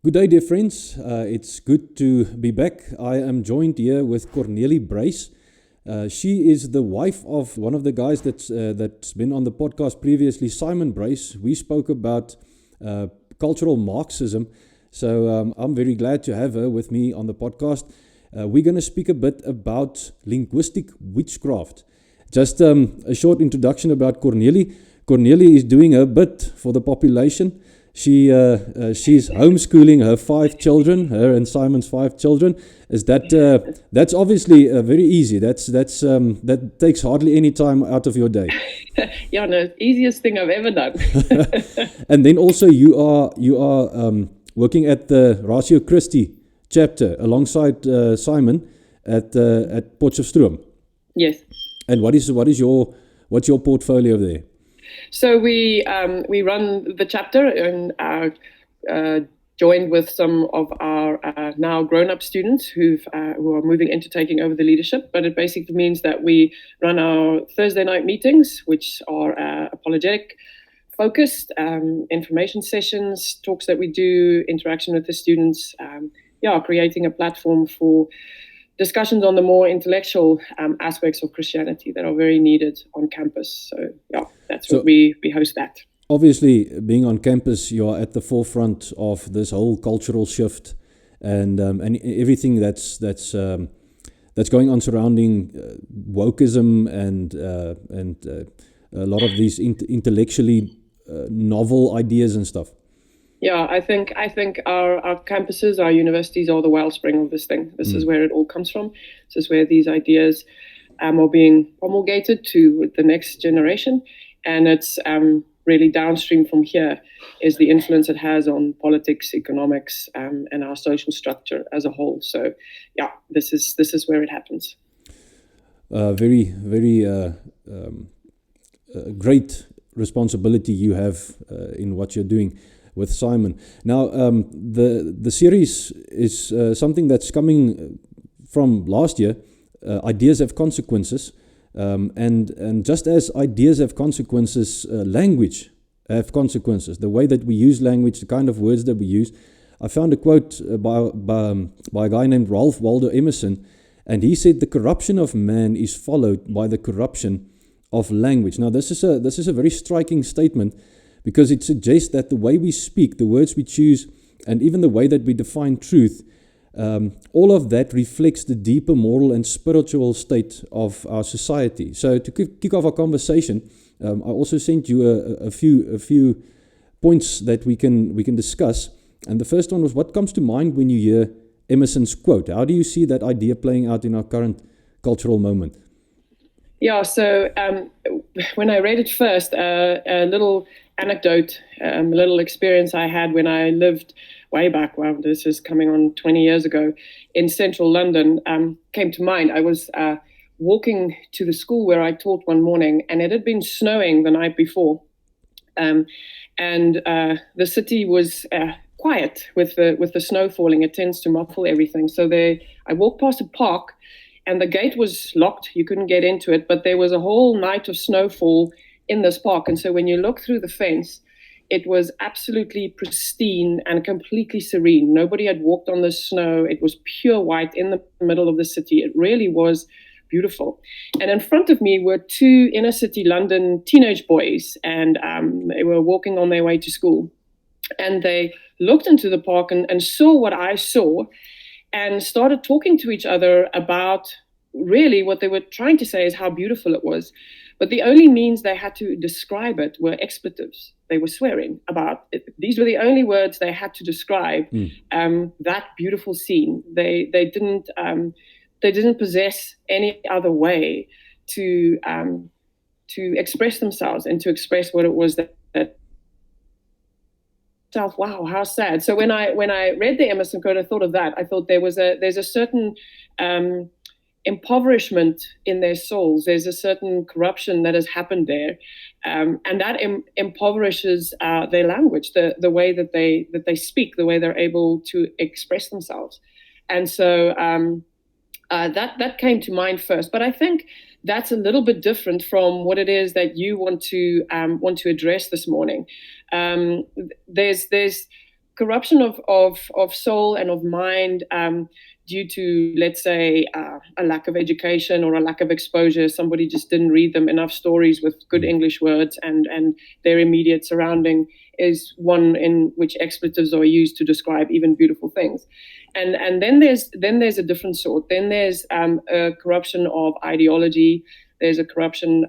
Good day, dear friends. It's good to be back. I am joined here with Cornelie Brace. She is the wife of one of the guys that's been on the podcast previously, Simon Brace. We spoke about cultural Marxism, so I'm very glad to have her with me on the podcast. We're going to speak a bit about linguistic witchcraft. Just a short introduction about Cornelie. Cornelie is doing her bit for the population. She's homeschooling her 5 children, her and Simon's 5 children. That's obviously very easy. That takes hardly any time out of your day. Yeah, no, easiest thing I've ever done. And then also you are working at the Ratio Christi chapter alongside Simon at Potchefstroom. Yes. And what's your portfolio there? So we run the chapter and are joined with some of our now grown-up students who are moving into taking over the leadership. But it basically means that we run our Thursday night meetings, which are apologetic focused, information sessions, talks that we do, interaction with the students, creating a platform for discussions on the more intellectual aspects of Christianity that are very needed on campus. So that's what we host that. Obviously, being on campus, you're at the forefront of this whole cultural shift and everything that's going on surrounding wokeism and a lot of these intellectually novel ideas and stuff. Yeah, I think our campuses, our universities are the wellspring of this thing. This is where it all comes from. This is where these ideas are being promulgated to the next generation. And it's really downstream from here is the influence it has on politics, economics, and our social structure as a whole. So, this is where it happens. Very, very great responsibility you have in what you're doing with Simon. Now, the series is something that's coming from last year. Ideas have consequences, and just as ideas have consequences, language have consequences. The way that we use language, the kind of words that we use. I found a quote by a guy named Ralph Waldo Emerson, and he said, "The corruption of man is followed by the corruption of language." Now, this is a very striking statement, because it suggests that the way we speak, the words we choose, and even the way that we define truth, all of that reflects the deeper moral and spiritual state of our society. So to kick off our conversation, I also sent you a few points that we can discuss. And the first one was, what comes to mind when you hear Emerson's quote? How do you see that idea playing out in our current cultural moment? Yeah, so when I read it first, a little anecdote, a little experience I had when I lived way back, wow, this is coming on 20 years ago, in central London, came to mind. I was walking to the school where I taught one morning, and it had been snowing the night before. And the city was quiet with the snow falling. It tends to muffle everything. So I walked past a park, and the gate was locked. You couldn't get into it, but there was a whole night of snowfall in this park. And so when you look through the fence, it was absolutely pristine and completely serene. Nobody had walked on the snow. It was pure white in the middle of the city. It really was beautiful. And in front of me were 2 inner city London teenage boys, and they were walking on their way to school. And they looked into the park and saw what I saw, and started talking to each other about really what they were trying to say is how beautiful it was. But the only means they had to describe it were expletives. They were swearing about it. These were the only words they had to describe that beautiful scene. They didn't possess any other way to express themselves and to express what it was that wow, how sad. So when I read the Emerson quote, I thought of that. I thought there's a certain impoverishment in their souls. There's a certain corruption that has happened there, and that impoverishes their language, the way that they speak, the way they're able to express themselves. And so that came to mind first. But I think that's a little bit different from what it is that you want to address this morning. There's corruption of soul and of mind due to, let's say, a lack of education or a lack of exposure. Somebody just didn't read them enough stories with good English words, and their immediate surrounding is one in which expletives are used to describe even beautiful things. And then there's a different sort. Then there's a corruption of ideology. There's a corruption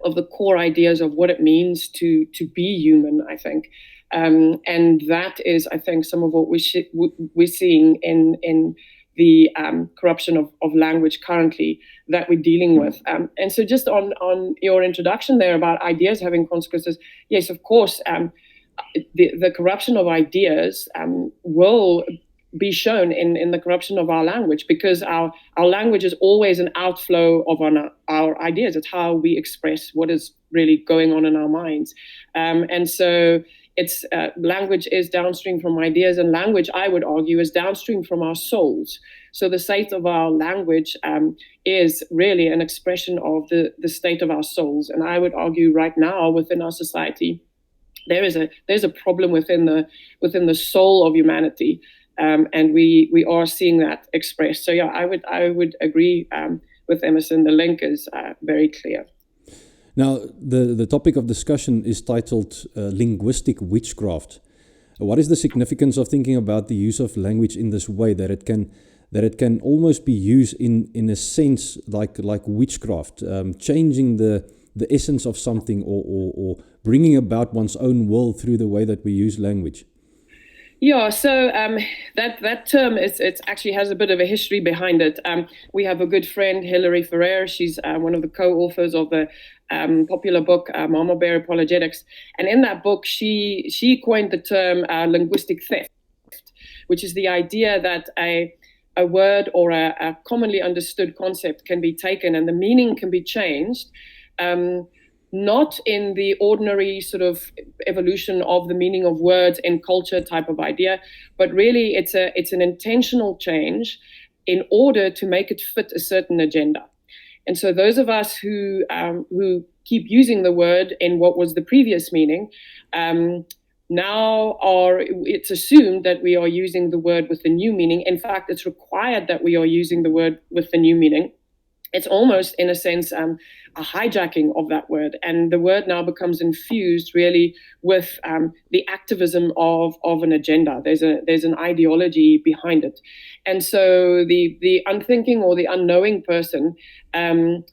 of the core ideas of what it means to be human, I think. And that is, I think, some of what we're seeing in the corruption of language currently that we're dealing with. And so just on your introduction there about ideas having consequences, yes, of course, the corruption of ideas will be shown in the corruption of our language, because our language is always an outflow of our ideas. It's how we express what is really going on in our minds. And so it's language is downstream from ideas, and language, I would argue, is downstream from our souls. So the state of our language is really an expression of the state of our souls. And I would argue right now within our society, there's a problem within the soul of humanity. And we are seeing that expressed. So yeah, I would agree with Emerson. The link is very clear. Now, the topic of discussion is titled Linguistic Witchcraft. What is the significance of thinking about the use of language in this way, that it can almost be used in a sense like witchcraft, changing the essence of something, or bringing about one's own will through the way that we use language? Yeah, so that term it actually has a bit of a history behind it. We have a good friend, Hilary Ferrer. She's one of the co-authors of the popular book Mama Bear Apologetics, and in that book she coined the term linguistic theft, which is the idea that a word or a commonly understood concept can be taken and the meaning can be changed. Not in the ordinary sort of evolution of the meaning of words in culture type of idea, but really it's an intentional change in order to make it fit a certain agenda. And so those of us who keep using the word in what was the previous meaning, it's assumed that we are using the word with the new meaning. In fact, it's required that we are using the word with the new meaning. It's almost, in a sense, a hijacking of that word. And the word now becomes infused really with the activism of an agenda. There's an ideology behind it. And so the unthinking or the unknowing person can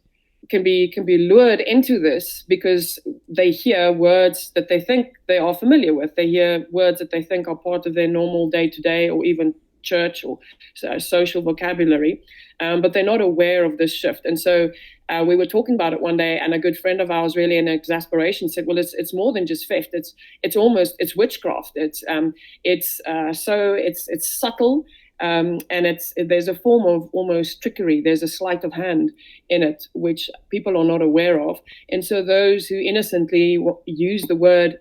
be lured into this because they hear words that they think they are familiar with. They hear words that they think are part of their normal day-to-day or even church or social vocabulary, but they're not aware of this shift. And so we were talking about it one day, and a good friend of ours, really in exasperation, said, "Well, it's more than just theft. It's witchcraft. It's subtle, and there's a form of almost trickery. There's a sleight of hand in it, which people are not aware of. And so those who innocently use the word,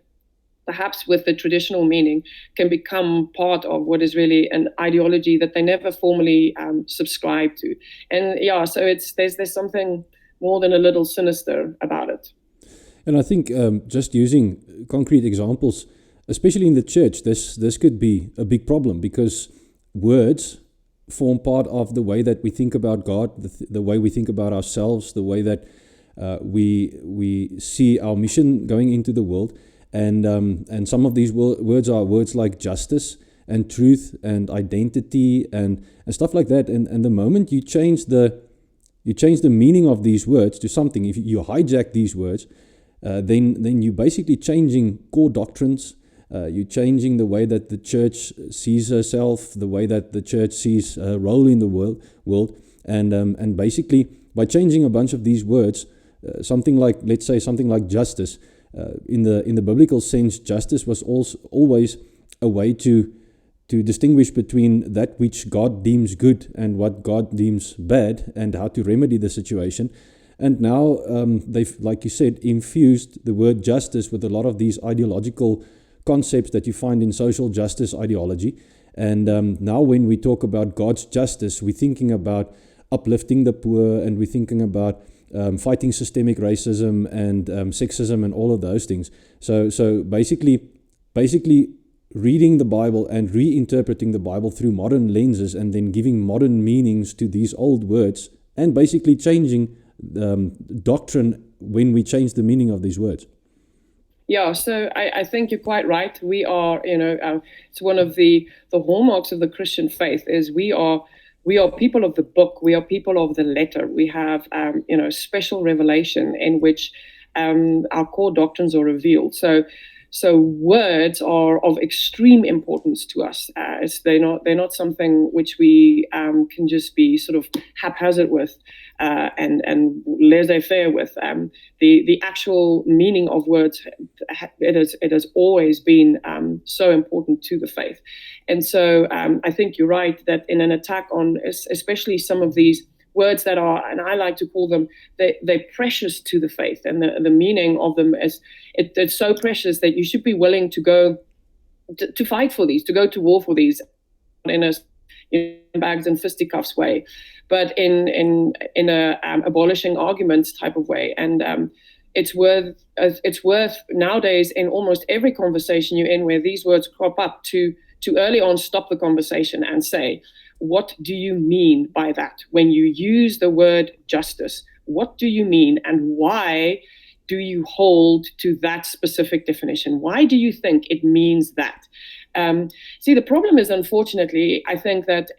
perhaps with the traditional meaning, can become part of what is really an ideology that they never formally subscribe to. And yeah, so there's something more than a little sinister about it." And I think just using concrete examples, especially in the church, this could be a big problem, because words form part of the way that we think about God, the way we think about ourselves, the way that we see our mission going into the world. And some of these words are words like justice and truth and identity and stuff like that. And the moment you change the meaning of these words to something, if you hijack these words, then you're basically changing core doctrines. You're changing the way that the church sees herself, the way that the church sees her role in the world. And basically, by changing a bunch of these words, something like justice, in the biblical sense, justice was also always a way to distinguish between that which God deems good and what God deems bad, and how to remedy the situation. And now they've, like you said, infused the word justice with a lot of these ideological concepts that you find in social justice ideology. And now when we talk about God's justice, we're thinking about uplifting the poor, and we're thinking about fighting systemic racism and sexism and all of those things. So basically reading the Bible and reinterpreting the Bible through modern lenses and then giving modern meanings to these old words and basically changing doctrine when we change the meaning of these words. Yeah, so I think you're quite right. We are, it's one of the hallmarks of the Christian faith is we are people of the book. We are people of the letter. We have, special revelation in which our core doctrines are revealed. So words are of extreme importance to us. They're not something which we can just be sort of haphazard with and laissez-faire with. The actual meaning of words, it has always been so important to the faith. And so I think you're right that in an attack on especially some of these words that are, and I like to call them, they're precious to the faith, and the meaning of them is it's so precious that you should be willing to go to fight for these, to go to war for these, in a bags and fisticuffs way, but in a abolishing arguments type of way. And it's worth nowadays in almost every conversation you're in where these words crop up to early on stop the conversation and say, what do you mean by that? When you use the word justice, what do you mean, and why do you hold to that specific definition? Why do you think it means that? See, the problem is, unfortunately, I think that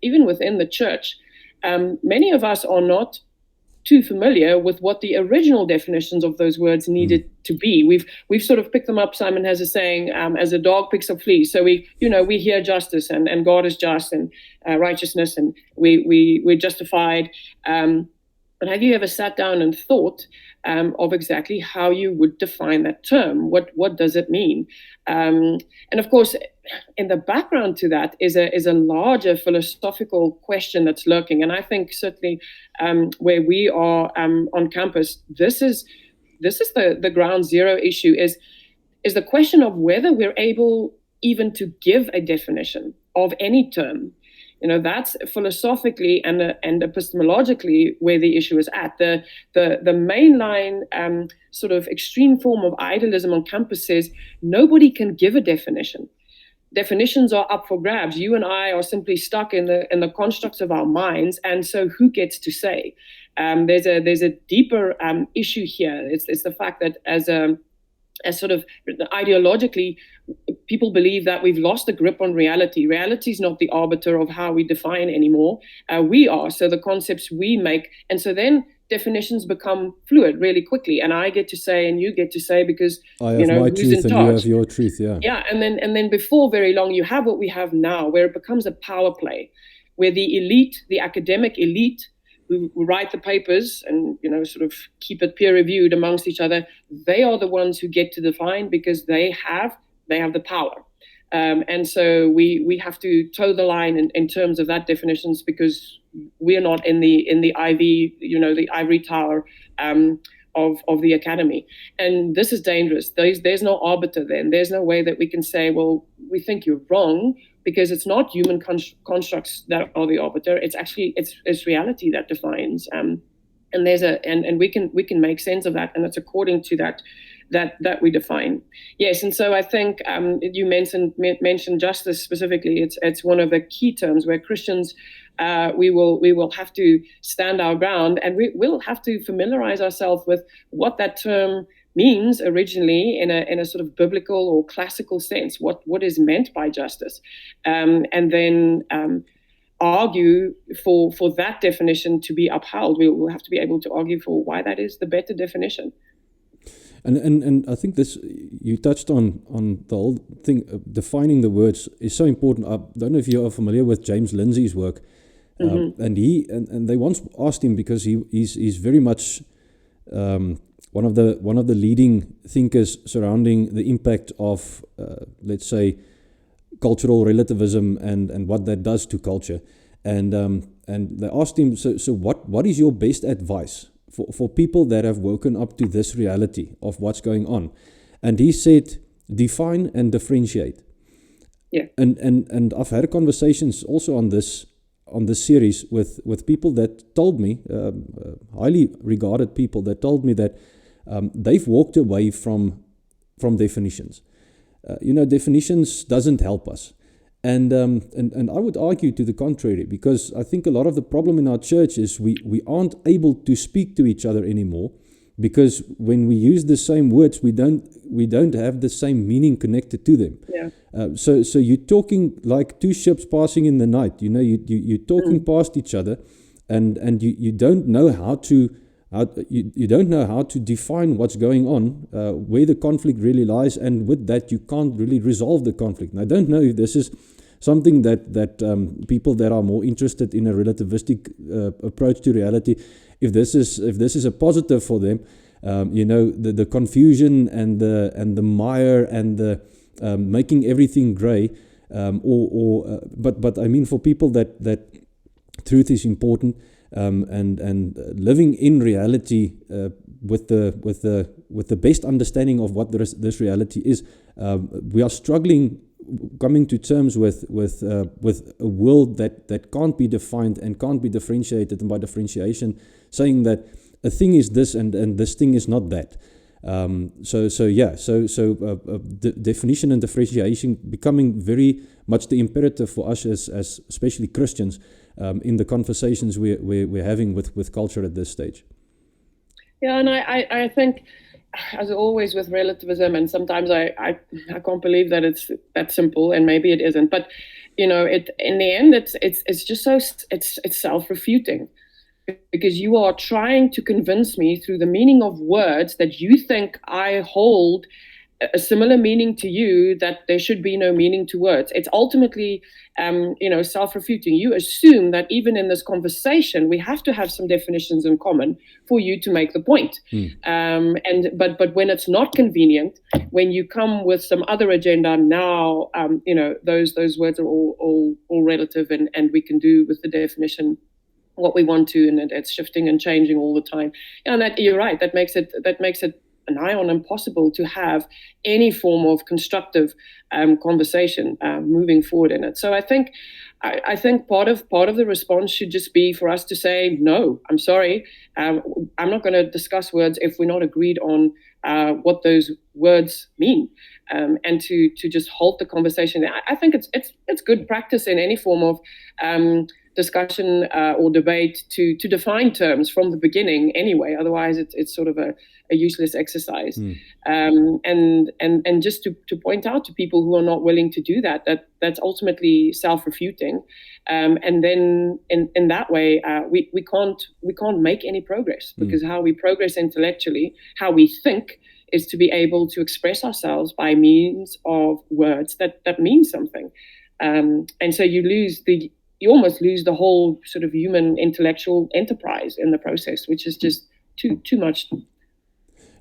even within the church, many of us are not too familiar with what the original definitions of those words needed to be. We've sort of picked them up. Simon has a saying, as a dog picks up fleas. So we hear justice and God is just and righteousness and we're justified. But have you ever sat down and thought of exactly how you would define that term? What does it mean? And of course, in the background to that is a larger philosophical question that's lurking. And I think certainly where we are on campus, this is the ground zero issue is the question of whether we're able even to give a definition of any term. That's philosophically and epistemologically where the issue is at. The mainline sort of extreme form of idealism on campus says nobody can give a definition. Definitions are up for grabs. You and I are simply stuck in the constructs of our minds, and so who gets to say? There's a deeper issue here. It's the fact that as sort of ideologically, people believe that we've lost the grip on reality. Reality is not the arbiter of how we define anymore. We are. So the concepts we make, and so then definitions become fluid really quickly. And I get to say, and you get to say, because I have my truth and you have your truth. Yeah. Yeah, and then before very long, you have what we have now, where it becomes a power play, where the elite, the academic elite, who write the papers and sort of keep it peer reviewed amongst each other, they are the ones who get to define because they have the power, and so we have to toe the line in terms of that definitions, because we are not in the ivy, the ivory tower of the academy, and this is dangerous. There's no arbiter then. There's no way that we can say, well, we think you're wrong, because it's not human constructs that are the arbiter. It's actually it's reality that defines. And there's and we can make sense of that, and it's according to that we define. Yes, and so I think you mentioned justice specifically. It's one of the key terms where Christians we will have to stand our ground, and we will have to familiarize ourselves with what that term means originally in a sort of biblical or classical sense, what is meant by justice, and then argue for that definition to be upheld. We will have to be able to argue for why that is the better definition. And I think this, you touched on the whole thing, defining the words is so important. I don't know if you are familiar with James Lindsay's work, and they once asked him, because he's very much one of the leading thinkers surrounding the impact of let's say cultural relativism and what that does to culture, and they asked him, so what is your best advice for people that have woken up to this reality of what's going on? And he said, define and differentiate. Yeah. And I've had conversations also on this series with people that told me, highly regarded people that told me that they've walked away from definitions. definitions doesn't help us. And I would argue to the contrary, because I think a lot of the problem in our church is we aren't able to speak to each other anymore, because when we use the same words, we don't have the same meaning connected to them. Yeah. So you're talking like two ships passing in the night. You're talking past each other, and you don't know how to define what's going on, where the conflict really lies, and with that you can't really resolve the conflict. And I don't know if this is something that people that are more interested in a relativistic approach to reality, if this is a positive for them. The confusion and the mire and the making everything grey, but I mean, for people that truth is important, and living in reality with the best understanding of what this reality is. We are struggling coming to terms with a world that can't be defined and can't be differentiated, and by differentiation saying that a thing is this and this thing is not that. Definition and differentiation becoming very much the imperative for us as especially Christians in the conversations we're having with culture at this stage. Yeah, and I think, as always with relativism, and sometimes I can't believe that it's that simple, and maybe it isn't, but in the end it's just so it's self-refuting, because you are trying to convince me through the meaning of words that you think I hold a similar meaning to you, that there should be no meaning to words. It's ultimately, self-refuting. You assume that even in this conversation, we have to have some definitions in common for you to make the point. But when it's not convenient, when you come with some other agenda, now, those words are all relative, and we can do with the definition what we want to, and it's shifting and changing all the time. And that, you're right, that makes it nigh on impossible to have any form of constructive conversation moving forward in it. So I think part of the response should just be for us to say, no, I'm sorry, I'm not going to discuss words if we're not agreed on what those words mean, and to just halt the conversation. I think it's good practice in any form of discussion or debate to define terms from the beginning anyway. Otherwise it's sort of a useless exercise. And just to point out to people who are not willing to do that's ultimately self-refuting, and then in that way we can't make any progress, because how we progress intellectually, how we think, is to be able to express ourselves by means of words that mean something, and so you almost lose the whole sort of human intellectual enterprise in the process, which is just too much.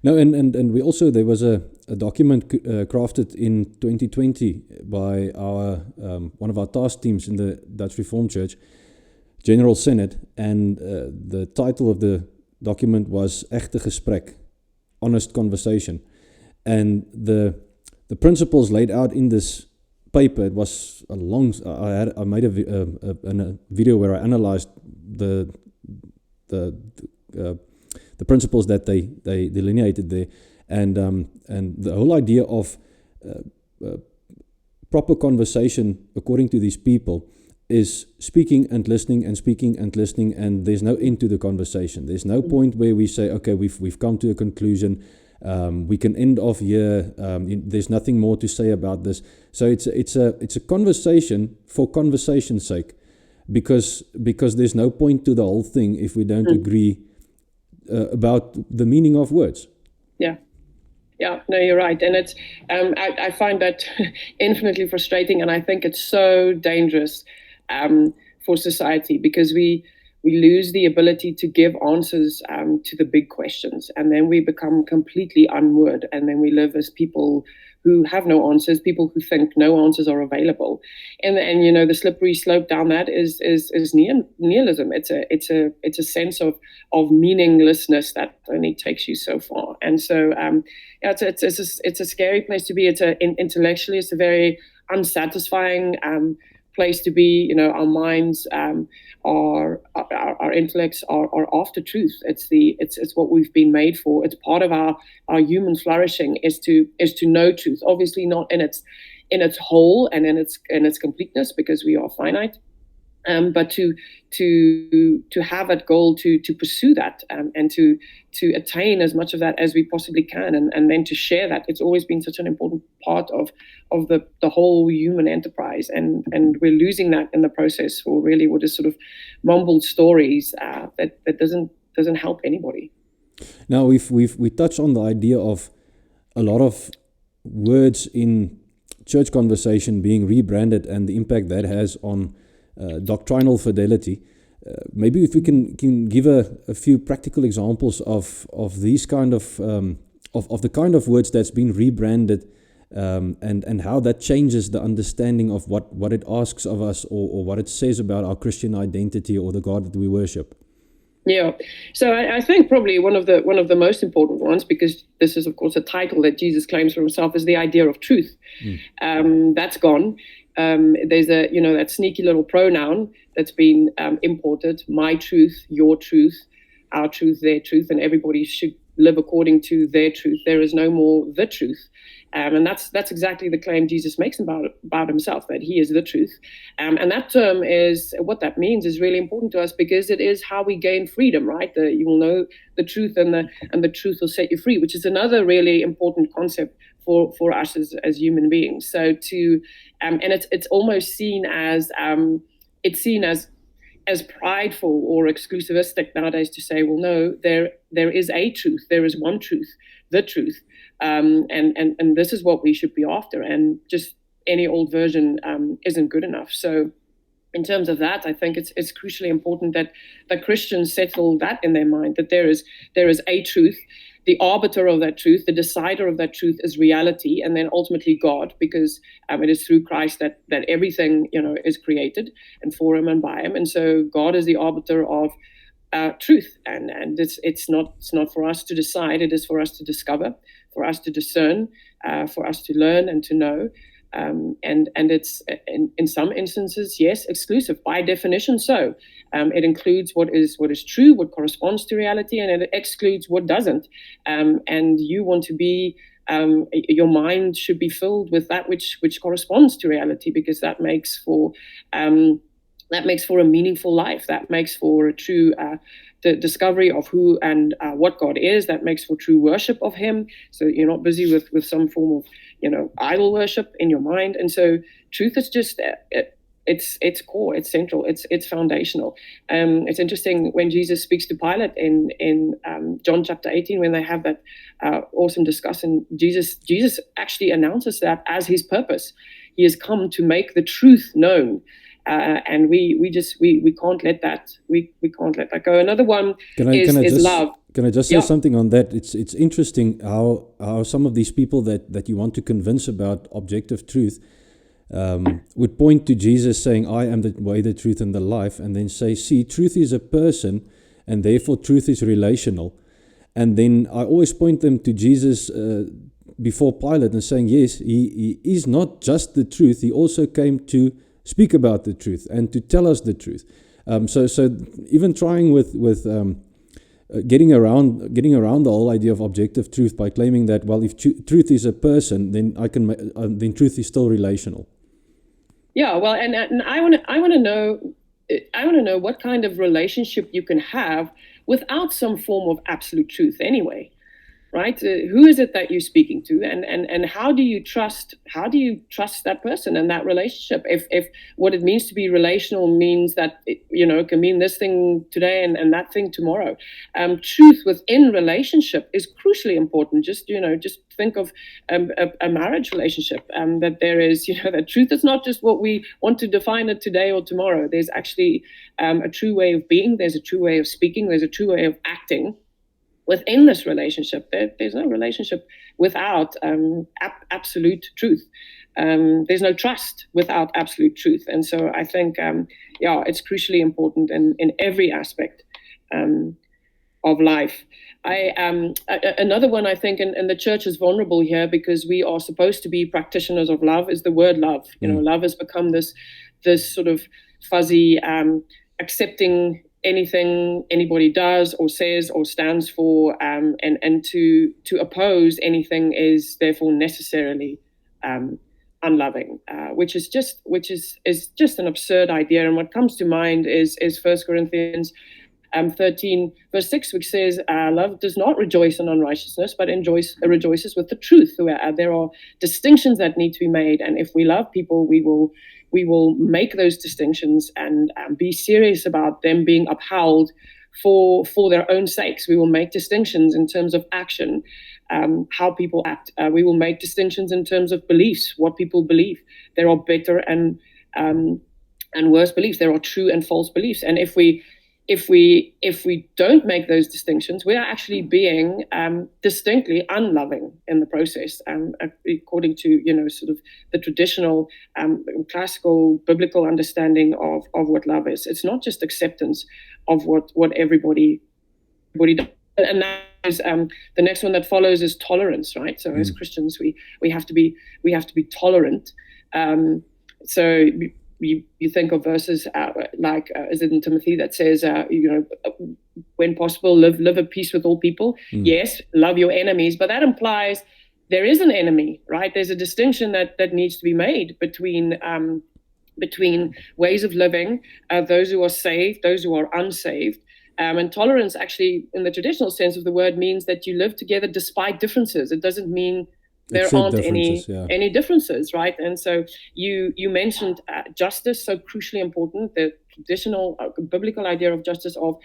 No, and we also, there was a document crafted in 2020 by our one of our task teams in the Dutch Reformed Church, General Synod, and the title of the document was Echte Gesprek, Honest Conversation. And the principles laid out in this paper, it was a long, I made a video where I analyzed the principles that they delineated there, and the whole idea of proper conversation according to these people is speaking and listening and speaking and listening, and there's no end to the conversation. There's no point where we say, okay, we've come to a conclusion, we can end off here, there's nothing more to say about this. So it's a conversation for conversation's sake, because there's no point to the whole thing if we don't agree about the meaning of words. Yeah, no, you're right. And it's I find that infinitely frustrating, and I think it's so dangerous for society, because we lose the ability to give answers to the big questions, and then we become completely unmoored, and then we live as people who have no answers, people who think no answers are available, and the slippery slope down that is nihilism. It's a sense of meaninglessness that only takes you so far, and so it's a scary place to be. Intellectually, it's a very unsatisfying place to be. Our minds, our intellects are after truth. It's what we've been made for. It's part of our human flourishing is to know truth. Obviously not in its whole and in its completeness, because we are finite. But to have that goal, to pursue that, and to attain as much of that as we possibly can, and then to share that. It's always been such an important part of the whole human enterprise, and we're losing that in the process for really what is sort of mumbled stories that doesn't help anybody. Now we touched on the idea of a lot of words in church conversation being rebranded and the impact that has on doctrinal fidelity. Maybe if we can give a few practical examples of these kind of the kind of words that's been rebranded, and how that changes the understanding of what it asks of us, or what it says about our Christian identity or the God that we worship. Yeah, so I think probably one of the most important ones, because this is of course a title that Jesus claims for himself, is the idea of truth. That's gone. There's that sneaky little pronoun that's been imported: my truth, your truth, our truth, their truth, and everybody should live according to their truth. There is no more the truth. And that's exactly the claim Jesus makes about himself, that he is the truth. And that term is, what that means is really important to us, because it is how we gain freedom, right? You will know the truth, and the truth will set you free, which is another really important concept for us as human beings. So and it's almost seen as prideful or exclusivistic nowadays to say, well, no, there is a truth, there is one truth, the truth, and this is what we should be after, and just any old version isn't good enough. So in terms of that, I think it's crucially important that Christians settle that in their mind, that there is a truth. The arbiter of that truth, the decider of that truth, is reality, and then ultimately God, because it is through Christ that everything is created, and for him and by him. And so God is the arbiter of truth, and it's not for us to decide. It is for us to discover, for us to discern, for us to learn and to know. And it's in some instances, yes, exclusive by definition. So it includes what is true, what corresponds to reality, and it excludes what doesn't. And you want to be, your mind should be filled with that which corresponds to reality, because that makes for a meaningful life. That makes for a true the discovery of who and what God is. That makes for true worship of him. So you're not busy with some form of idol worship in your mind. And so truth is just it's core, it's central, it's foundational. It's interesting when Jesus speaks to Pilate in John chapter 18, when they have that awesome discussion. Jesus actually announces that as his purpose. He has come to make the truth known. And we can't let that go. Another one is love. Can I just say something on that? It's interesting how some of these people that you want to convince about objective truth would point to Jesus saying, "I am the way, the truth, and the life," and then say, "See, truth is a person, and therefore truth is relational." And then I always point them to Jesus before Pilate and saying, "Yes, he is not just the truth. He also came to speak about the truth and to tell us the truth." So even trying with getting around the whole idea of objective truth by claiming that, well, if truth is a person, then then truth is still relational. Yeah, well, and I want to know what kind of relationship you can have without some form of absolute truth anyway. Right? Who is it that you're speaking to, and how do you trust that person and that relationship? If what it means to be relational means that it can mean this thing today and that thing tomorrow. Truth within relationship is crucially important. Just think of a marriage relationship. That there is that truth is not just what we want to define it today or tomorrow. There's actually a true way of being. There's a true way of speaking. There's a true way of acting. Within this relationship, there's no relationship without absolute truth. There's no trust without absolute truth. And so I think, it's crucially important in every aspect of life. Another one I think, and the church is vulnerable here because we are supposed to be practitioners of love, is the word love. Love has become this sort of fuzzy, accepting anything anybody does or says or stands for, and to oppose anything is therefore necessarily unloving, which is just an absurd idea. And what comes to mind is 1 Corinthians 13 verse 6, which says, love does not rejoice in unrighteousness, but rejoices with the truth. There are distinctions that need to be made, and if we love people, we will make those distinctions and be serious about them being upheld for their own sakes. We will make distinctions in terms of action, how people act. We will make distinctions in terms of beliefs, what people believe. There are better and worse beliefs. There are true and false beliefs. And if we don't make those distinctions, we are actually being distinctly unloving in the process, according to sort of the traditional classical biblical understanding of what love is. It's not just acceptance of what everybody does. And that is the next one that follows is tolerance, right? So as Christians, we have to be tolerant. So you think of verses like is it in Timothy that says when possible live at peace with all people. Yes, love your enemies, but that implies there is an enemy, right? There's a distinction that needs to be made between ways of living, those who are saved, those who are unsaved. And tolerance, actually, in the traditional sense of the word, means that you live together despite differences. It doesn't mean there aren't any differences, right? And so you mentioned justice, so crucially important. The traditional biblical idea of justice, of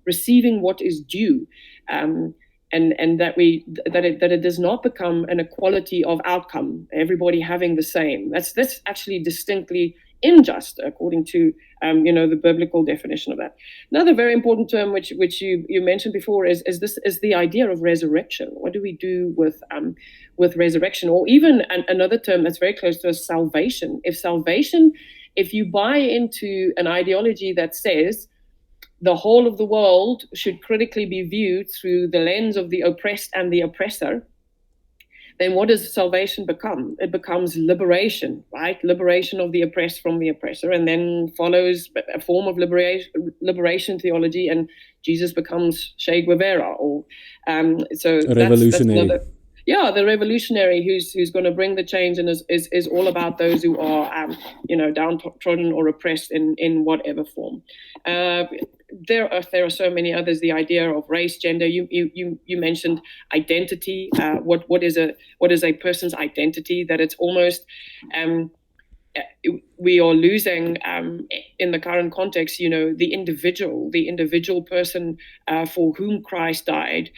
receiving what is due, and that it does not become an equality of outcome, everybody having the same. That's actually distinctly unjust, according to the biblical definition of that. Another very important term, which you mentioned before, is the idea of resurrection. What do we do with resurrection? Or even another term that's very close to us, salvation. If you buy into an ideology that says the whole of the world should critically be viewed through the lens of the oppressed and the oppressor, then what does salvation become? It becomes liberation, right? Liberation of the oppressed from the oppressor, and then follows a form of liberation theology, and Jesus becomes Che Guevara, or so a revolutionary. The revolutionary who's going to bring the change and is all about those who are downtrodden or oppressed in whatever form. There are so many others. The idea of race, gender. You mentioned identity. What is a person's identity? That it's almost we are losing in the current context. The individual person for whom Christ died,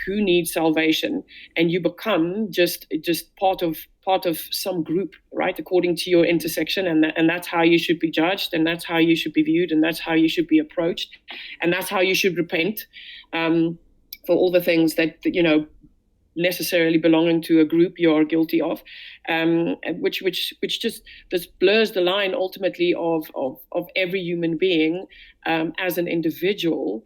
who needs salvation, and you become just part of some group, right? According to your intersection, and that's how you should be judged, and that's how you should be viewed, and that's how you should be approached, and that's how you should repent for all the things that necessarily belonging to a group you are guilty of, which just blurs the line ultimately of every human being as an individual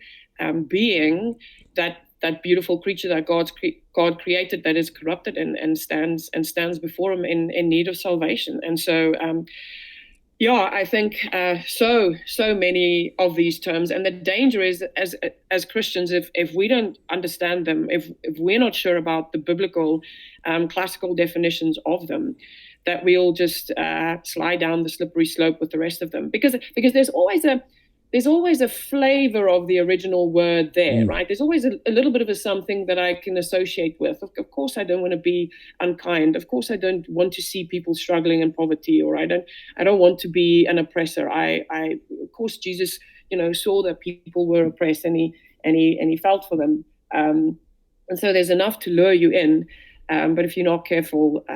being that beautiful creature that God created, that is corrupted and stands before him in need of salvation. And so I think so many of these terms, and the danger is as Christians, if we don't understand them, if we're not sure about the biblical classical definitions of them, that we'll just slide down the slippery slope with the rest of them, because there's always a flavor of the original word there, right? There's always a little bit of a something that I can associate with. Of course, I don't want to be unkind. Of course, I don't want to see people struggling in poverty, or I don't want to be an oppressor. Of course, Jesus, saw that people were oppressed, and he felt for them. And so there's enough to lure you in. But if you're not careful,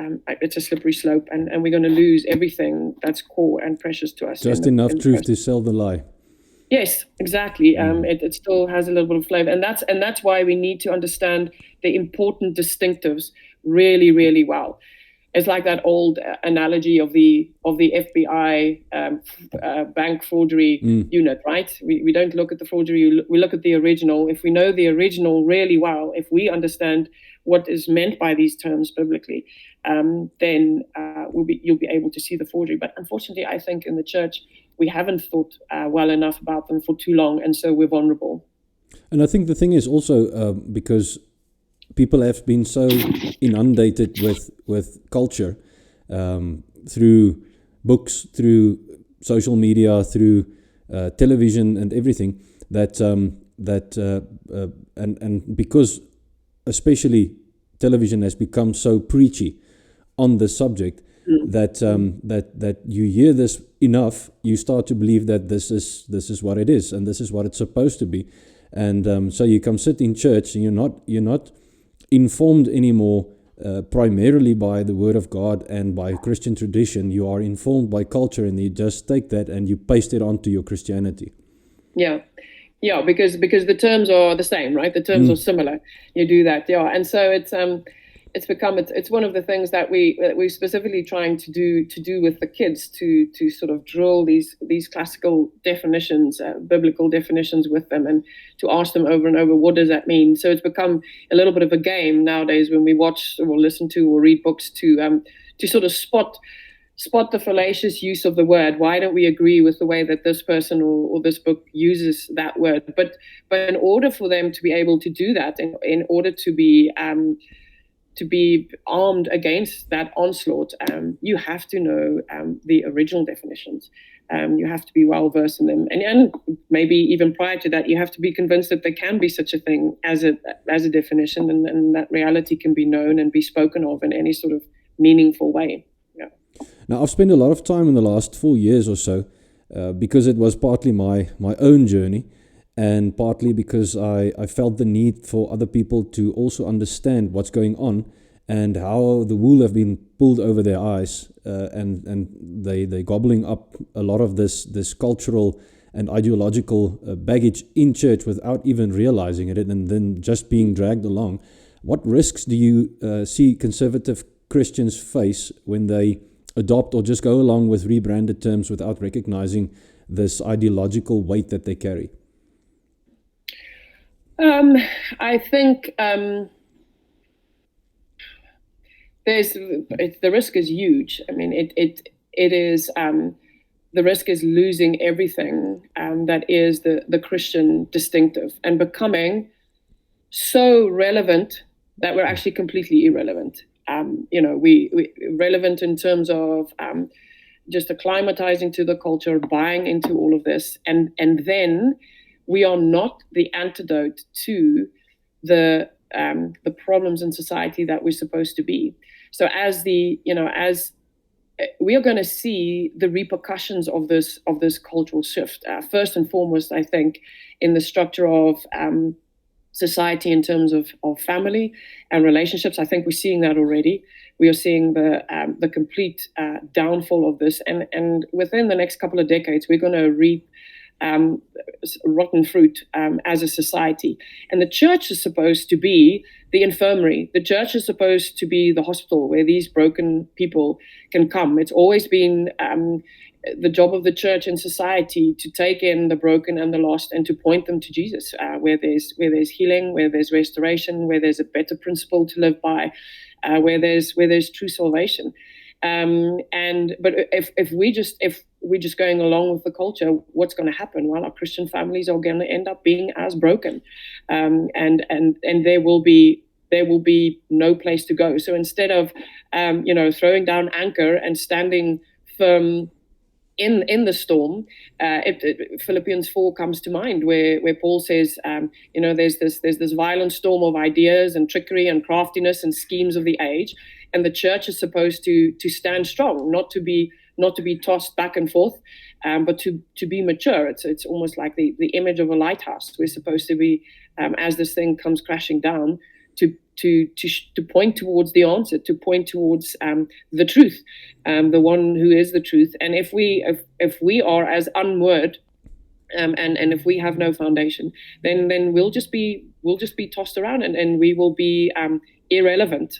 it's a slippery slope, and we're going to lose everything that's core and precious to us. Just enough truth to sell the lie. Yes, exactly. It still has a little bit of flavor, and that's why we need to understand the important distinctives really, really well. It's like that old analogy of the FBI bank forgery unit, right? We don't look at the forgery, we look at the original. If we know the original really well, if we understand what is meant by these terms biblically, then you'll be able to see the forgery. But unfortunately, I think in the church, we haven't thought well enough about them for too long, and so we're vulnerable. And I think the thing is also because people have been so inundated with culture through books, through social media, through television, and everything and because especially television has become so preachy on the subject that you hear this enough, you start to believe that this is what it is and this is what it's supposed to be, and so you come sit in church and you're not informed anymore primarily by the Word of God and by Christian tradition. You are informed by culture, and you just take that and you paste it onto your Christianity. Yeah, because the terms are the same, right? The terms are similar. You do that, and so it's one of the things that we're specifically trying to do with the kids to sort of drill these classical definitions, biblical definitions with them, and to ask them over and over, what does that mean? So it's become a little bit of a game nowadays when we watch or listen to or read books to sort of spot the fallacious use of the word. Why don't we agree with the way that this person or this book uses that word? But in order for them to be able to do that, in order to be armed against that onslaught, you have to know the original definitions. You have to be well versed in them, and maybe even prior to that, you have to be convinced that there can be such a thing as a definition, and that reality can be known and be spoken of in any sort of meaningful way. Yeah. Now, I've spent a lot of time in the last 4 years or so, because it was partly my own journey, and partly because I felt the need for other people to also understand what's going on and how the wool have been pulled over their eyes, and they're gobbling up a lot of this cultural and ideological baggage in church without even realizing it, and then just being dragged along. What risks do you see conservative Christians face when they adopt or just go along with rebranded terms without recognizing this ideological weight that they carry? I think the risk is huge. I mean, it is the risk is losing everything that is the Christian distinctive, and becoming so relevant that we're actually completely irrelevant. We relevant in terms of just acclimatizing to the culture, buying into all of this, and then we are not the antidote to the problems in society that we're supposed to be. So as we are going to see the repercussions of this cultural shift, first and foremost, I think, in the structure of society in terms of family and relationships. I think we're seeing that already. We are seeing the complete downfall of this, and within the next couple of decades, we're going to reap rotten fruit as a society. And the church is supposed to be the infirmary. The church is supposed to be the hospital where these broken people can come. It's always been the job of the church in society to take in the broken and the lost and to point them to Jesus, where there's healing, where there's restoration, where there's a better principle to live by, where there's true salvation. But if we're just going along with the culture, what's going to happen? Well, our Christian families are going to end up being as broken, and there will be no place to go. So instead of throwing down anchor and standing firm in the storm, Philippians 4 comes to mind, where Paul says, there's this violent storm of ideas and trickery and craftiness and schemes of the age, and the church is supposed to stand strong, not to be tossed back and forth, but to be mature. It's almost like the image of a lighthouse. We're supposed to be, as this thing comes crashing down, to point towards the answer, to point towards the truth, the one who is the truth. And if we are as unmoored, and if we have no foundation, then we'll just be tossed around, and we will be irrelevant.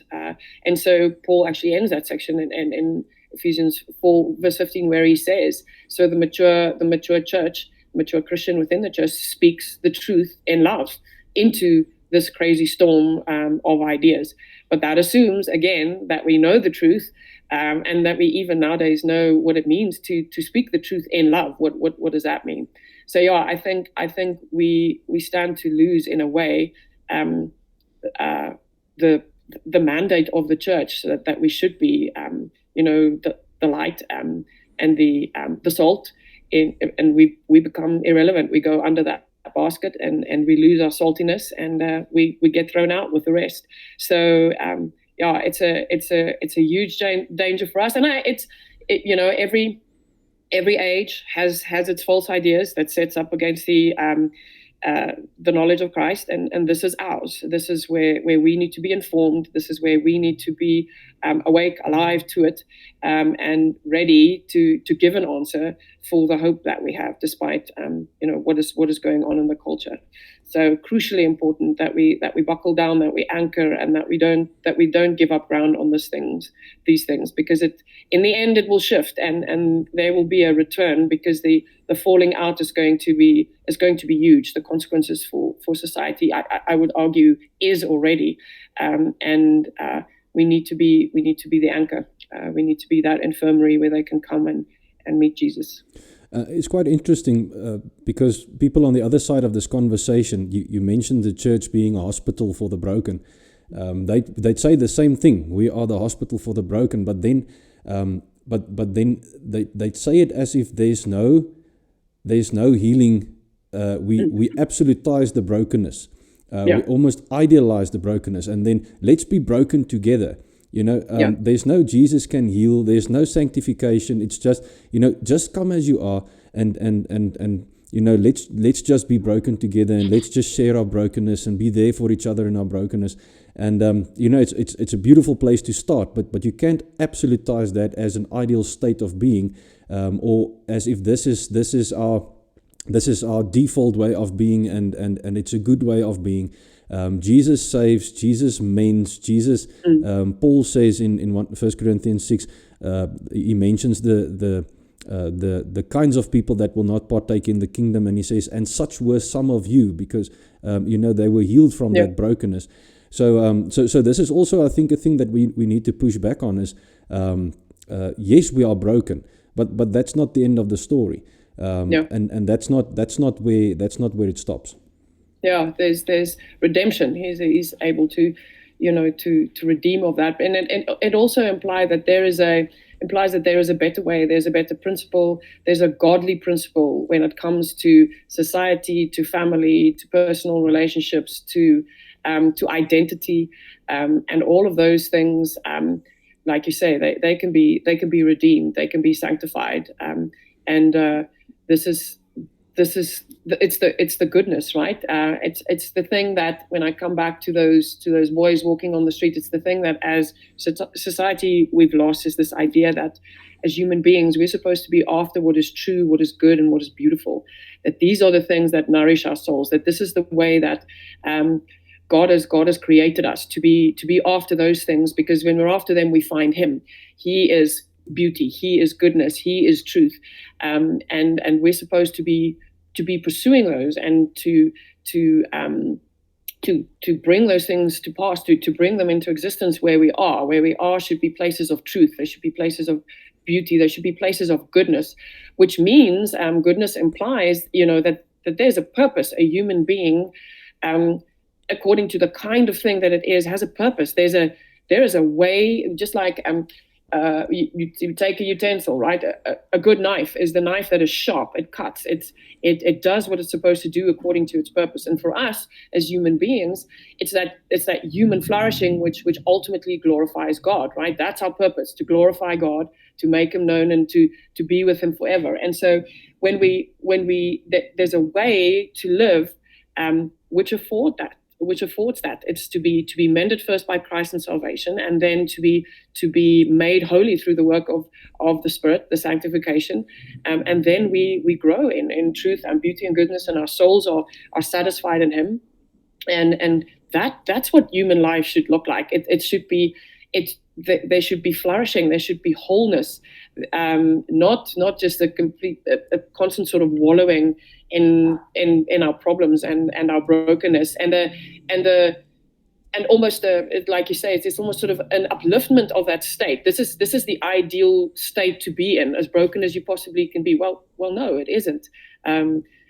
And so Paul actually ends that section in Ephesians 4 verse 15, where he says, so the mature church, mature Christian within the church speaks the truth in love into this crazy storm of ideas. But that assumes, again, that we know the truth, and that we even nowadays know what it means to speak the truth in love. What does that mean? So yeah, I think we stand to lose in a way the mandate of the church, so that we should be the light and the salt, and we become irrelevant. We go under that basket and we lose our saltiness, and we get thrown out with the rest. So yeah, it's a huge danger for us, and every age has its false ideas that sets up against the knowledge of Christ, and this is ours. This is where we need to be informed. This is where we need to be awake, alive to it, and ready to give an answer for the hope that we have, despite what is going on in the culture. So crucially important that we buckle down, that we anchor, and that we don't give up ground on these things, because in the end it will shift, and there will be a return, because the falling out is going to be huge. The consequences for society, I would argue, is already, and we need to be the anchor. We need to be that infirmary where they can come and meet Jesus. It's quite interesting because people on the other side of this conversation, you mentioned the church being a hospital for the broken. They'd say the same thing. We are the hospital for the broken, but then they'd say it as if there's no healing. We absolutize the brokenness. We almost idealize the brokenness, and then let's be broken together. There's no Jesus can heal. There's no sanctification. It's just, just come as you are, and let's just be broken together, and let's just share our brokenness and be there for each other in our brokenness. And it's a beautiful place to start, but you can't absolutize that as an ideal state of being, or as if this is our default way of being, and it's a good way of being. Jesus saves, Jesus mends, Jesus. Paul says in 1 Corinthians 6, he mentions the kinds of people that will not partake in the kingdom, and he says, and such were some of you, because they were healed from that brokenness. So this is also, I think, a thing that we need to push back on is, yes, we are broken, but that's not the end of the story. And that's not where it stops. Yeah, there's redemption. He's able to redeem of that, and it also implies that there is a better way. There's a better principle. There's a godly principle when it comes to society, to family, to personal relationships, to identity, and all of those things. Like you say, they can be redeemed. They can be sanctified, and it's the goodness, right? It's the thing that when I come back to those boys walking on the street, it's the thing that as society we've lost, is this idea that as human beings we're supposed to be after what is true, what is good, and what is beautiful. That these are the things that nourish our souls. That this is the way that God has created us to be after those things, because when we're after them we find Him. He is beauty. He is goodness. He is truth, and we're supposed to be pursuing those, and to bring those things to pass, to bring them into existence where we are should be places of truth. They should be places of beauty. They should be places of goodness, which means goodness implies that there's a purpose. A human being, according to the kind of thing that it is, has a purpose. There is a way, just like you take a utensil, right? A good knife is the knife that is sharp. It cuts. It does what it's supposed to do according to its purpose. And for us as human beings, it's that human flourishing which ultimately glorifies God, right? That's our purpose: to glorify God, to make Him known, and to be with Him forever. And so when there's a way to live which affords that. It's to be mended first by Christ and salvation, and then to be made holy through the work of the Spirit, the sanctification, and then we grow in truth and beauty and goodness, and our souls are satisfied in Him. and that's what human life should look like. It should be there should be flourishing, there should be wholeness, not just a complete a constant sort of wallowing in our problems and our brokenness, and almost like you say, it's almost sort of an upliftment of that state. This is the ideal state to be in, as broken as you possibly can be. Well, no, it isn't.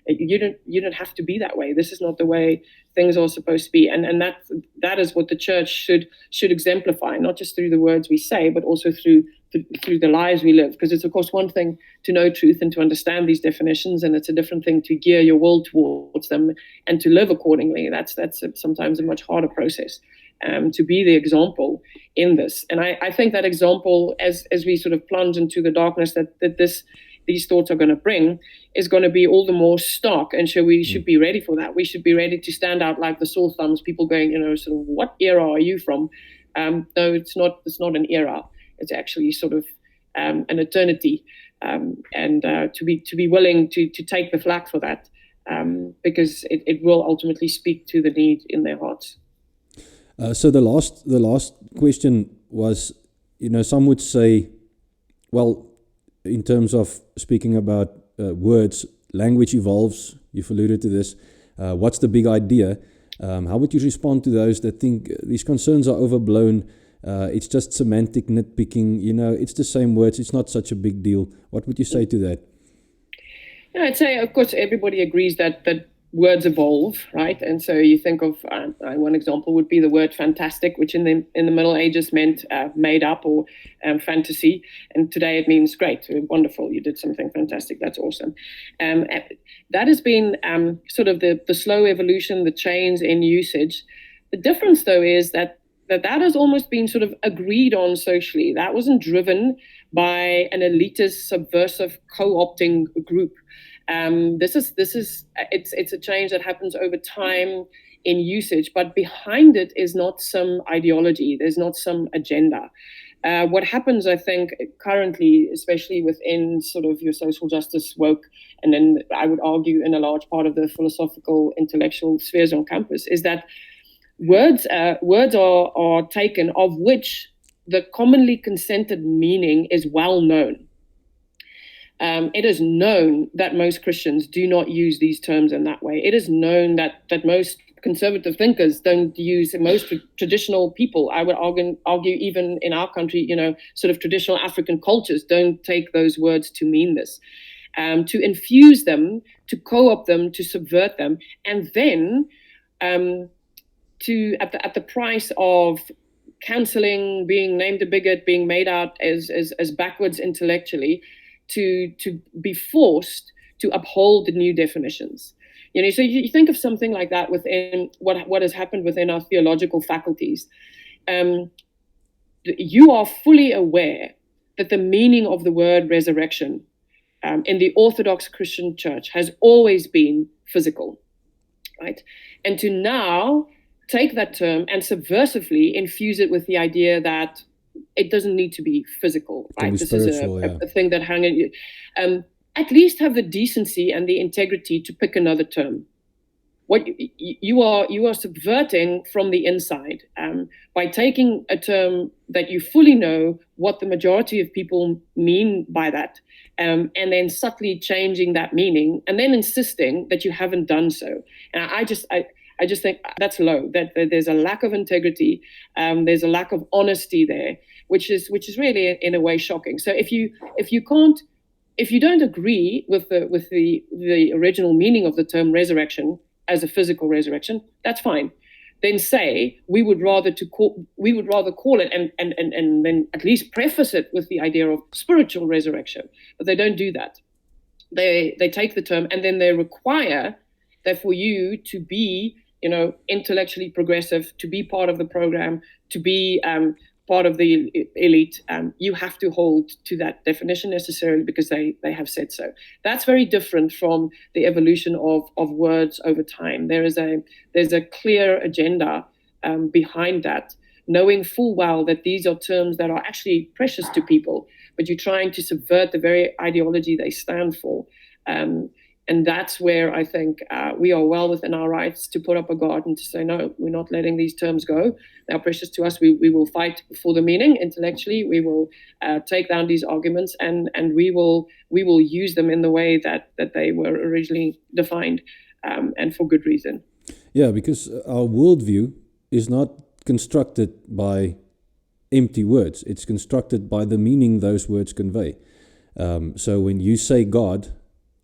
You don't have to be that way. This is not the way things are supposed to be, and that is what the church should exemplify, not just through the words we say, but also through the lives we live. Because it's of course one thing to know truth and to understand these definitions, and it's a different thing to gear your will towards them and to live accordingly. That's sometimes a much harder process. To be the example in this, and I think that example, as we sort of plunge into the darkness that these thoughts are going to bring, is going to be all the more stark. And so we should be ready for that. We should be ready to stand out like the sore thumbs, people going, sort of, what era are you from? No, it's not an era. It's actually sort of an eternity. And to be willing to take the flak for that, because it will ultimately speak to the need in their hearts. So the last question was, some would say, well, in terms of speaking about words, language evolves. You've alluded to this. What's the big idea? How would you respond to those that think these concerns are overblown? It's just semantic nitpicking. It's the same words. It's not such a big deal. What would you say to that? I'd say, of course, everybody agrees that words evolve, right? And so you think of one example would be the word fantastic, which in the Middle Ages meant made up or fantasy, and today it means great, wonderful, you did something fantastic, that's awesome. That has been sort of the slow evolution, the change in usage. The difference, though, is that has almost been sort of agreed on socially. That wasn't driven by an elitist, subversive, co-opting group. It's a change that happens over time in usage, but behind it is not some ideology. There's not some agenda. What happens, I think, currently, especially within sort of your social justice woke, and then I would argue in a large part of the philosophical, intellectual spheres on campus, is that words are taken, of which the commonly consented meaning is well known. It is known that most Christians do not use these terms in that way. It is known that most conservative thinkers don't use, most traditional people, I would argue even in our country, sort of traditional African cultures don't take those words to mean this. To infuse them, to co-opt them, to subvert them, and then at the price of cancelling, being named a bigot, being made out as backwards intellectually, to be forced to uphold the new definitions. So you think of something like that within what has happened within our theological faculties. You are fully aware that the meaning of the word resurrection in the Orthodox Christian Church has always been physical, right? And to now take that term and subversively infuse it with the idea that it doesn't need to be physical, right? This is a thing that hung in you. At least have the decency and the integrity to pick another term. What you are subverting from the inside by taking a term that you fully know what the majority of people mean by that, and then subtly changing that meaning, and then insisting that you haven't done so. And I just think that's low. That there's a lack of integrity, there's a lack of honesty there, which is really in a way shocking. So if you don't agree with the original meaning of the term resurrection as a physical resurrection, that's fine. Then say we would rather call it and then at least preface it with the idea of spiritual resurrection. But they don't do that. They take the term and then they require that for you to be intellectually progressive, to be part of the program, to be part of the elite, you have to hold to that definition necessarily because they have said so. That's very different from the evolution of words over time. There's a clear agenda behind that, knowing full well that these are terms that are actually precious to people, but you're trying to subvert the very ideology they stand for. that's where I think we are well within our rights to put up a guard and to say, no, we're not letting these terms go. They are precious to us. We will fight for the meaning intellectually. We will take down these arguments, and we will use them in the way that they were originally defined, and for good reason. Yeah, because our worldview is not constructed by empty words. It's constructed by the meaning those words convey. So when you say God,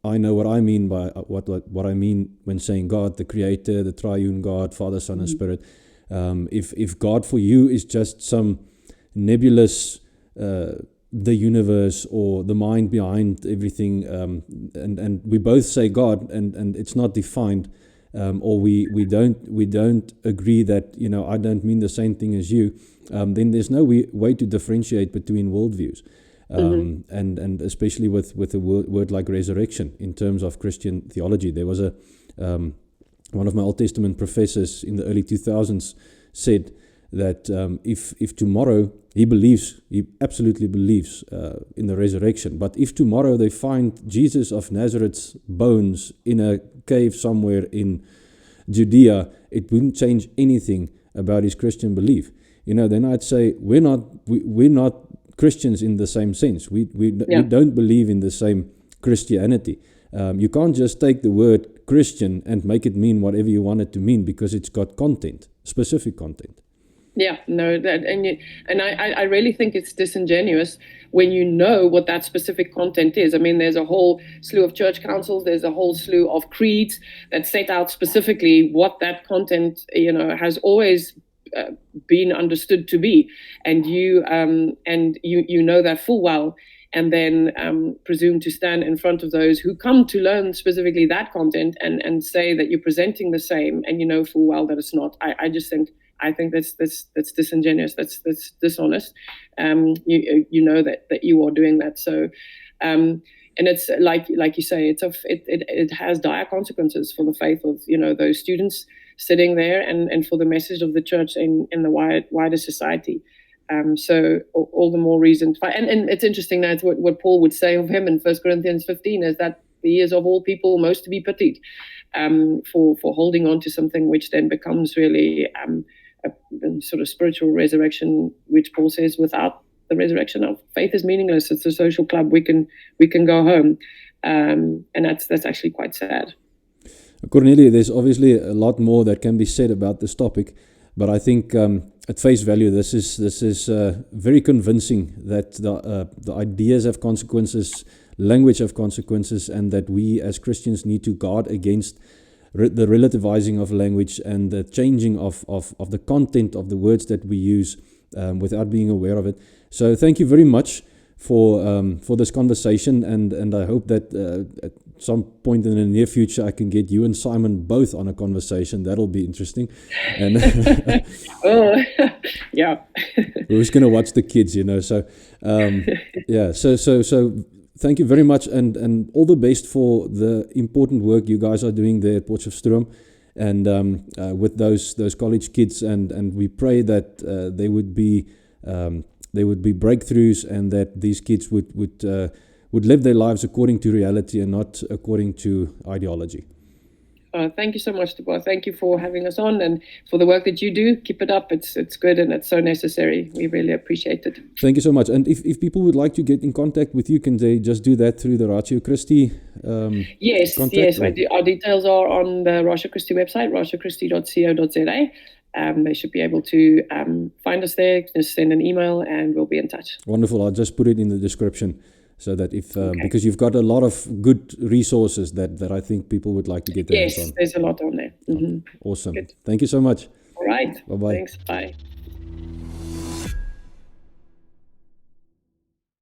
I know what I mean by what I mean when saying God, the Creator, the Triune God, Father, Son, and Spirit. If God for you is just some nebulous, the universe or the mind behind everything, and we both say God, and it's not defined, or we don't agree that I don't mean the same thing as you, then there's no way to differentiate between worldviews. And especially with a word like resurrection in terms of Christian theology. There was one of my Old Testament professors in the early 2000s said that if tomorrow, he absolutely believes in the resurrection, but if tomorrow they find Jesus of Nazareth's bones in a cave somewhere in Judea, it wouldn't change anything about his Christian belief. Then I'd say we're not Christians in the same sense. We don't believe in the same Christianity. You can't just take the word Christian and make it mean whatever you want it to mean, because it's got content, specific content. Yeah, no, I really think it's disingenuous when you know what that specific content is. I mean, there's a whole slew of church councils, there's a whole slew of creeds that set out specifically what that content, has always been understood to be, and you know that full well, and then presume to stand in front of those who come to learn specifically that content and say that you're presenting the same, and you know full well that it's not. I think that's disingenuous. That's dishonest. You know that you are doing that. So, and it's like you say, it has dire consequences for the faith of those students sitting there, and for the message of the church in the wider society. So all the more reason. And it's interesting that what Paul would say of him in 1 Corinthians 15 is that he is of all people most to be pitied, for holding on to something which then becomes really a sort of spiritual resurrection, which Paul says without the resurrection of faith is meaningless. It's a social club. We can go home, and that's actually quite sad. Cornelie, there's obviously a lot more that can be said about this topic, but I think at face value, this is very convincing that the ideas have consequences, language have consequences, and that we as Christians need to guard against the relativizing of language and the changing of the content of the words that we use without being aware of it. So thank you very much for this conversation, and I hope that at some point in the near future I can get you and Simon both on a conversation. That'll be interesting. And oh, yeah. Who's going to watch the kids, So yeah, so thank you very much, and all the best for the important work you guys are doing there at Potchefstroom, and with those college kids, and we pray that there would be breakthroughs, and that these kids would live their lives according to reality and not according to ideology. Thank you so much, Dubois. Thank you for having us on, and for the work that you do. Keep it up. It's good, and it's so necessary. We really appreciate it. Thank you so much. And if people would like to get in contact with you, can they just do that through the Ratio Christi Yes, contact? Yes. Our details are on the Ratio Christi website, ratiochristi.co.za. They should be able to find us there. Just send an email, and we'll be in touch. Wonderful. I'll just put it in the description. So that because you've got a lot of good resources that I think people would like to get their hands on. Yes, there's a lot on there. Mm-hmm. Awesome. Good. Thank you so much. All right. Bye-bye. Thanks. Bye.